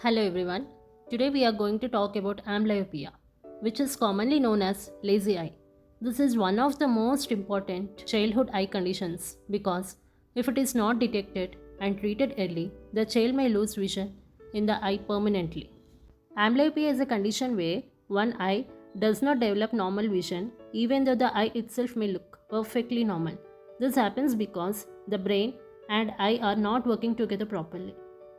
Hello everyone. Today we are going to talk about amblyopia, which is commonly known as lazy eye. This is one of the most important childhood eye conditions because if it is not detected and treated early, the child may lose vision in the eye permanently. Amblyopia is a condition where one eye does not develop normal vision even though the eye itself may look perfectly normal. This happens because the brain and eye are not working together properly.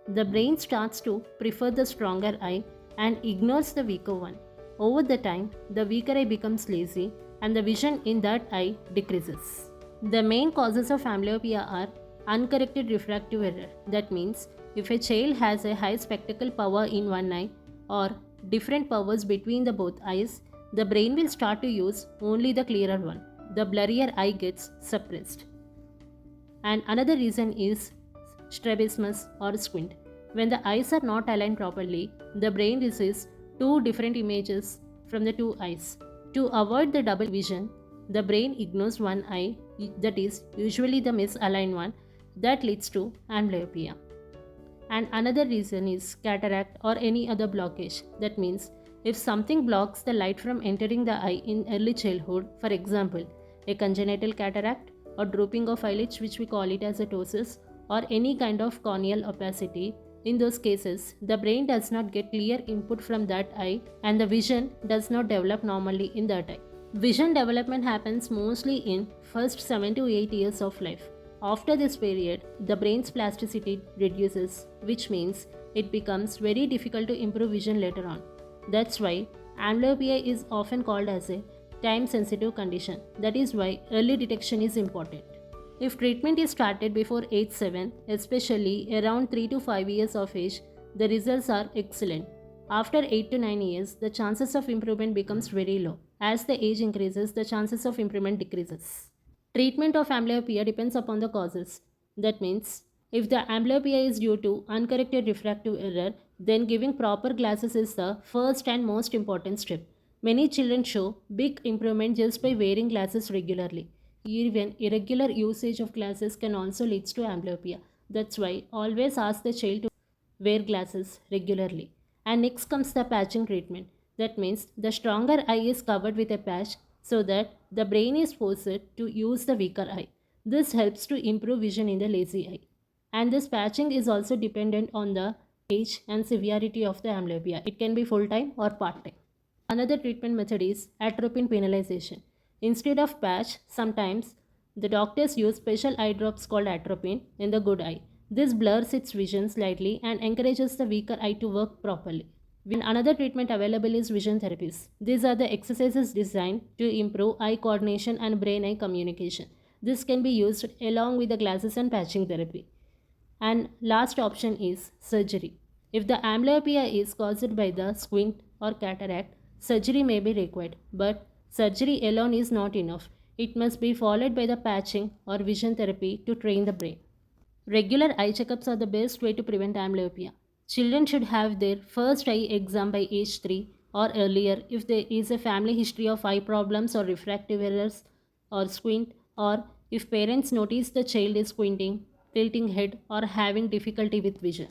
The brain starts to prefer the stronger eye and ignores the weaker one. Over the time, the weaker eye becomes lazy and the vision in that eye decreases. The main causes of amblyopia are uncorrected refractive error. That means if a child has a high spectacle power in one eye or different powers between the both eyes, the brain will start to use only the clearer one. The blurrier eye gets suppressed. And another reason is strabismus or squint. When the eyes are not aligned properly, the brain receives two different images from the two eyes. To avoid the double vision, the brain ignores one eye, that is usually the misaligned one, that leads to amblyopia. And another reason is cataract or any other blockage. That means if something blocks the light from entering the eye in early childhood, for example, a congenital cataract or drooping of eyelids, which we call it as a ptosis, or any kind of corneal opacity, in those cases, the brain does not get clear input from that eye and the vision does not develop normally in that eye. Vision development happens mostly in first 7 to 8 years of life. After this period, the brain's plasticity reduces, which means it becomes very difficult to improve vision later on. That's why amblyopia is often called as a time-sensitive condition. That is why early detection is important. If treatment is started before age 7, especially around 3 to 5 years of age, the results are excellent. After 8 to 9 years, the chances of improvement becomes very low. As the age increases, the chances of improvement decreases. Treatment of amblyopia depends upon the causes. That means, if the amblyopia is due to uncorrected refractive error, then giving proper glasses is the first and most important step. Many children show big improvement just by wearing glasses regularly. Even irregular usage of glasses can also lead to amblyopia. That's why always ask the child to wear glasses regularly. And next comes the patching treatment. That means the stronger eye is covered with a patch so that the brain is forced to use the weaker eye. This helps to improve vision in the lazy eye. And this patching is also dependent on the age and severity of the amblyopia. It can be full time or part time. Another treatment method is atropine penalization. Instead of patch, sometimes the doctors use special eye drops called atropine in the good eye. This blurs its vision slightly and encourages the weaker eye to work properly. And another treatment available is vision therapies. These are the exercises designed to improve eye coordination and brain-eye communication. This can be used along with the glasses and patching therapy. And last option is surgery. If the amblyopia is caused by the squint or cataract, surgery may be required, but surgery alone is not enough. It must be followed by the patching or vision therapy to train the brain. Regular eye checkups are the best way to prevent amblyopia. Children should have their first eye exam by age 3 or earlier if there is a family history of eye problems or refractive errors or squint, or if parents notice the child is squinting, tilting head, or having difficulty with vision.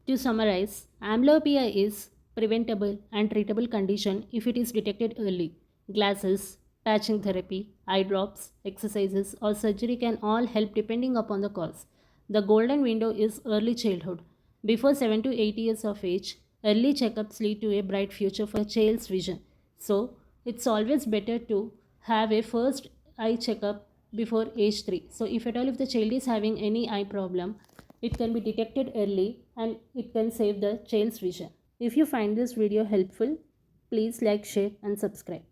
To summarize, amblyopia is preventable and treatable condition if it is detected early. Glasses, patching therapy, eye drops, exercises, or surgery can all help depending upon the cause. The golden window is early childhood. Before 7 to 8 years of age, early checkups lead to a bright future for a child's vision. So, it's always better to have a first eye checkup before age 3. So, if at all if the child is having any eye problem, it can be detected early and it can save the child's vision. If you find this video helpful, please like, share and subscribe.